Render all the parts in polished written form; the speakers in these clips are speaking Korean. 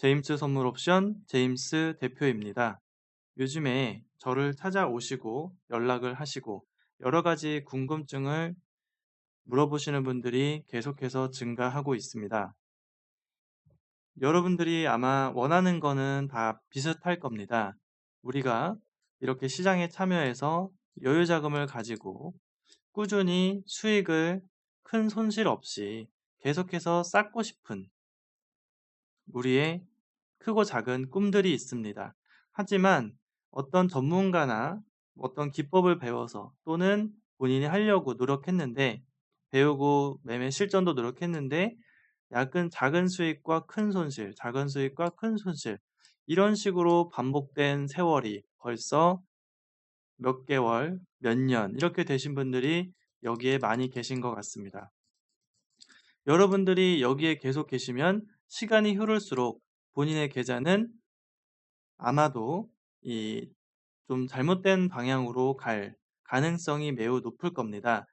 제임스 선물 옵션 제임스 대표입니다. 요즘에 저를 찾아오시고 연락을 하시고 여러 가지 궁금증을 물어보시는 분들이 계속해서 증가하고 있습니다. 여러분들이 아마 원하는 거는 다 비슷할 겁니다. 우리가 이렇게 시장에 참여해서 여유 자금을 가지고 꾸준히 수익을 큰 손실 없이 계속해서 쌓고 싶은 우리의 크고 작은 꿈들이 있습니다. 하지만 어떤 전문가나 어떤 기법을 배워서 또는 본인이 하려고 노력했는데 배우고 매매 실전도 노력했는데 약간 작은 수익과 큰 손실, 작은 수익과 큰 손실 이런 식으로 반복된 세월이 벌써 몇 개월, 몇 년 이렇게 되신 분들이 여기에 많이 계신 것 같습니다. 여러분들이 여기에 계속 계시면 시간이 흐를수록 본인의 계좌는 아마도 이 좀 잘못된 방향으로 갈 가능성이 매우 높을 겁니다.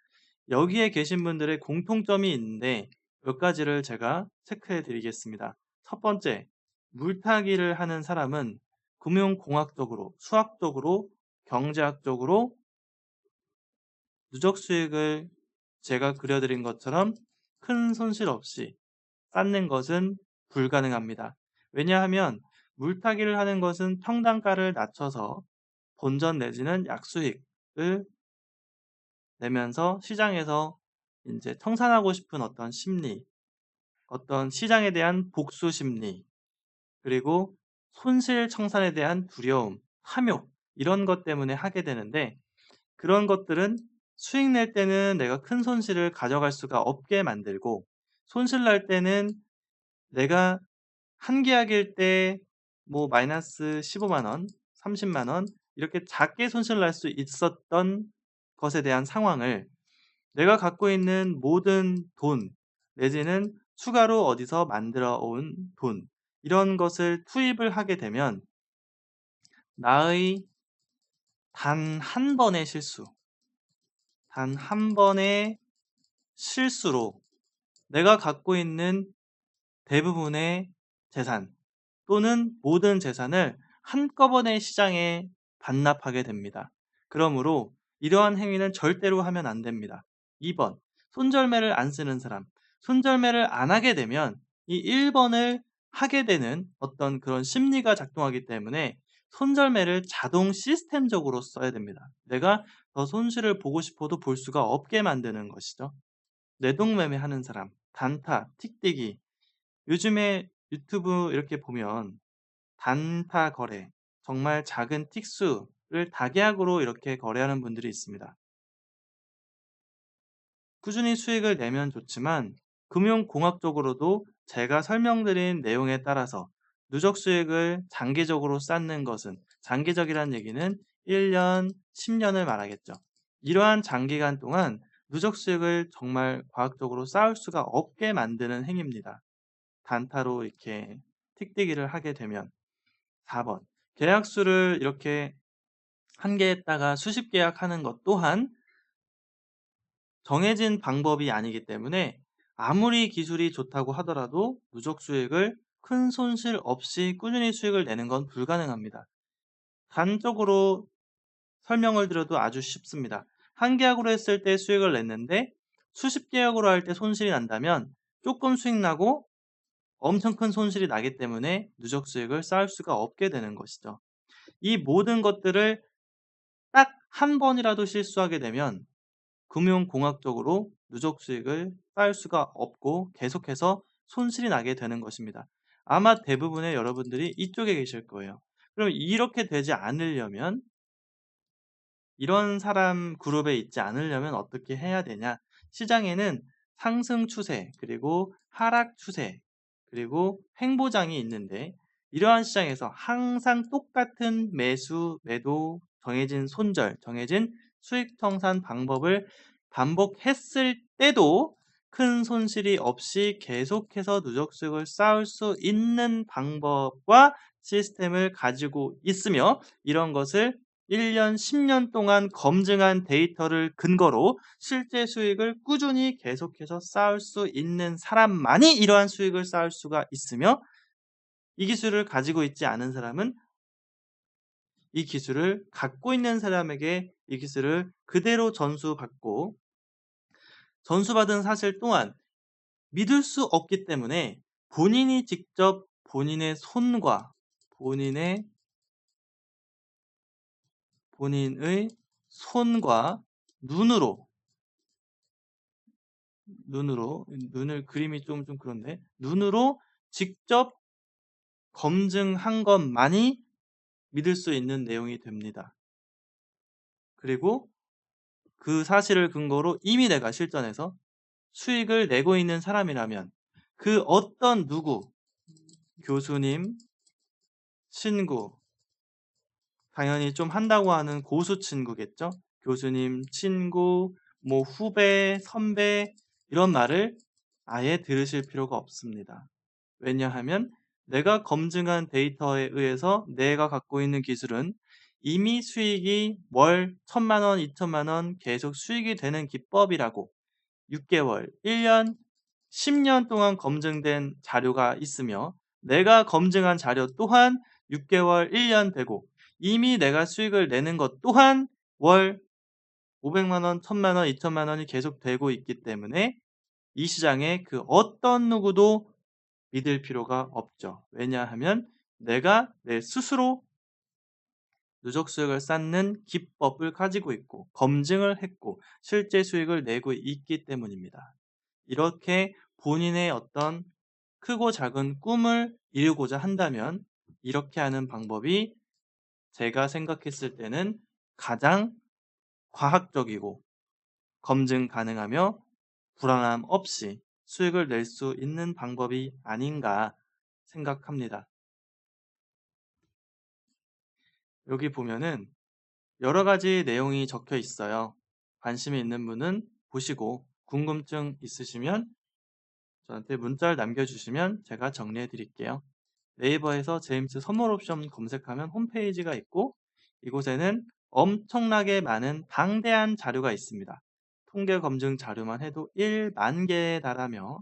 여기에 계신 분들의 공통점이 있는데 몇 가지를 제가 체크해 드리겠습니다. 첫 번째, 물타기를 하는 사람은 금융공학적으로, 수학적으로, 경제학적으로 누적 수익을 제가 그려드린 것처럼 큰 손실 없이 쌓는 것은 불가능합니다. 왜냐하면 물타기를 하는 것은 평단가를 낮춰서 본전 내지는 약수익을 내면서 시장에서 이제 청산하고 싶은 어떤 심리, 어떤 시장에 대한 복수 심리, 그리고 손실 청산에 대한 두려움, 탐욕 이런 것 때문에 하게 되는데 그런 것들은 수익 낼 때는 내가 큰 손실을 가져갈 수가 없게 만들고 손실 날 때는 내가 한 계약일 때 뭐 마이너스 15만 원, 30만 원 이렇게 작게 손실 날 수 있었던 것에 대한 상황을 내가 갖고 있는 모든 돈 내지는 추가로 어디서 만들어 온 돈 이런 것을 투입을 하게 되면 나의 단 한 번의 실수, 단 한 번의 실수로 내가 갖고 있는 대부분의 재산 또는 모든 재산을 한꺼번에 시장에 반납하게 됩니다. 그러므로 이러한 행위는 절대로 하면 안 됩니다. 2번, 손절매를 안 쓰는 사람. 손절매를 안 하게 되면 이 1번을 하게 되는 어떤 그런 심리가 작동하기 때문에 손절매를 자동 시스템적으로 써야 됩니다. 내가 더 손실을 보고 싶어도 볼 수가 없게 만드는 것이죠. 뇌동매매 하는 사람, 단타, 틱틱이 요즘에 유튜브 이렇게 보면 단타 거래, 정말 작은 틱수를 다계약으로 이렇게 거래하는 분들이 있습니다. 꾸준히 수익을 내면 좋지만 금융공학적으로도 제가 설명드린 내용에 따라서 누적 수익을 장기적으로 쌓는 것은 장기적이라는 얘기는 1년, 10년을 말하겠죠. 이러한 장기간 동안 누적 수익을 정말 과학적으로 쌓을 수가 없게 만드는 행위입니다. 단타로 이렇게 틱틱이를 하게 되면 4번 계약수를 이렇게 한 개에다가 수십 계약하는 것 또한 정해진 방법이 아니기 때문에 아무리 기술이 좋다고 하더라도 누적 수익을 큰 손실 없이 꾸준히 수익을 내는 건 불가능합니다. 단적으로 설명을 드려도 아주 쉽습니다. 한 계약으로 했을 때 수익을 냈는데 수십 계약으로 할 때 손실이 난다면 조금 수익 나고 엄청 큰 손실이 나기 때문에 누적 수익을 쌓을 수가 없게 되는 것이죠. 이 모든 것들을 딱 한 번이라도 실수하게 되면 금융공학적으로 누적 수익을 쌓을 수가 없고 계속해서 손실이 나게 되는 것입니다. 아마 대부분의 여러분들이 이쪽에 계실 거예요. 그럼 이렇게 되지 않으려면 이런 사람 그룹에 있지 않으려면 어떻게 해야 되냐? 시장에는 상승 추세, 그리고 하락 추세, 그리고 횡보장이 있는데 이러한 시장에서 항상 똑같은 매수, 매도, 정해진 손절, 정해진 수익 청산 방법을 반복했을 때도 큰 손실이 없이 계속해서 누적 수익을 쌓을 수 있는 방법과 시스템을 가지고 있으며 이런 것을 1년, 10년 동안 검증한 데이터를 근거로 실제 수익을 꾸준히 계속해서 쌓을 수 있는 사람만이 이러한 수익을 쌓을 수가 있으며 이 기술을 가지고 있지 않은 사람은 이 기술을 갖고 있는 사람에게 이 기술을 그대로 전수받고 전수받은 사실 또한 믿을 수 없기 때문에 본인이 직접 본인의 손과 본인의 손과 눈으로 눈을 그림이 좀 그런데 눈으로 직접 검증한 것만이 믿을 수 있는 내용이 됩니다. 그리고 그 사실을 근거로 이미 내가 실전에서 수익을 내고 있는 사람이라면 그 어떤 누구, 교수님, 친구, 당연히 좀 한다고 하는 고수 친구겠죠? 교수님, 친구, 뭐 후배, 선배 이런 말을 아예 들으실 필요가 없습니다. 왜냐하면 내가 검증한 데이터에 의해서 내가 갖고 있는 기술은 이미 수익이 월 1,000만 원, 2,000만 원 계속 수익이 되는 기법이라고 6개월, 1년, 10년 동안 검증된 자료가 있으며 내가 검증한 자료 또한 6개월, 1년 되고 이미 내가 수익을 내는 것 또한 월 500만 원, 1,000만 원, 2,000만 원이 계속 되고 있기 때문에 이 시장에 그 어떤 누구도 믿을 필요가 없죠. 왜냐하면 내가 내 스스로 누적 수익을 쌓는 기법을 가지고 있고 검증을 했고 실제 수익을 내고 있기 때문입니다. 이렇게 본인의 어떤 크고 작은 꿈을 이루고자 한다면 이렇게 하는 방법이 제가 생각했을 때는 가장 과학적이고 검증 가능하며 불안함 없이 수익을 낼 수 있는 방법이 아닌가 생각합니다. 여기 보면은 여러 가지 내용이 적혀 있어요. 관심이 있는 분은 보시고 궁금증 있으시면 저한테 문자를 남겨주시면 제가 정리해 드릴게요. 네이버에서 제임스 선물 옵션 검색하면 홈페이지가 있고 이곳에는 엄청나게 많은 방대한 자료가 있습니다. 통계 검증 자료만 해도 1만 개에 달하며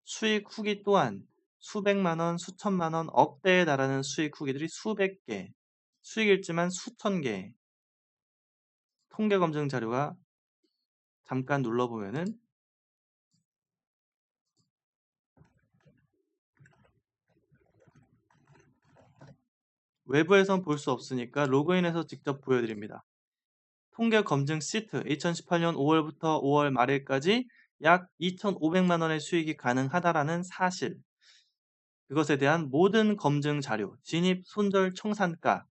수익 후기 또한 수백만 원, 수천만 원, 억대에 달하는 수익 후기들이 수백 개, 수익 일지만 수천 개 통계 검증 자료가 잠깐 눌러보면은 외부에선 볼 수 없으니까 로그인해서 직접 보여드립니다. 통계 검증 시트 2018년 5월부터 5월 말일까지 약 2,500만 원의 수익이 가능하다라는 사실, 그것에 대한 모든 검증 자료, 진입, 손절, 청산가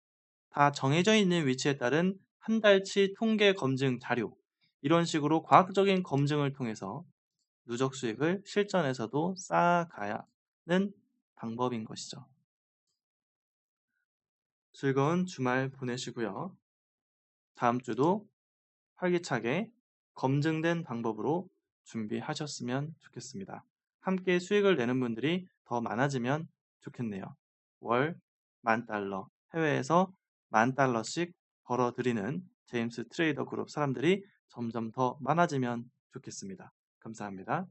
다 정해져 있는 위치에 따른 한 달치 통계 검증 자료, 이런 식으로 과학적인 검증을 통해서 누적 수익을 실전에서도 쌓아가야는 방법인 것이죠. 즐거운 주말 보내시고요. 다음 주도 활기차게 검증된 방법으로 준비하셨으면 좋겠습니다. 함께 수익을 내는 분들이 더 많아지면 좋겠네요. 월 10,000달러, 해외에서 10,000달러씩 벌어들이는 제임스 트레이더 그룹 사람들이 점점 더 많아지면 좋겠습니다. 감사합니다.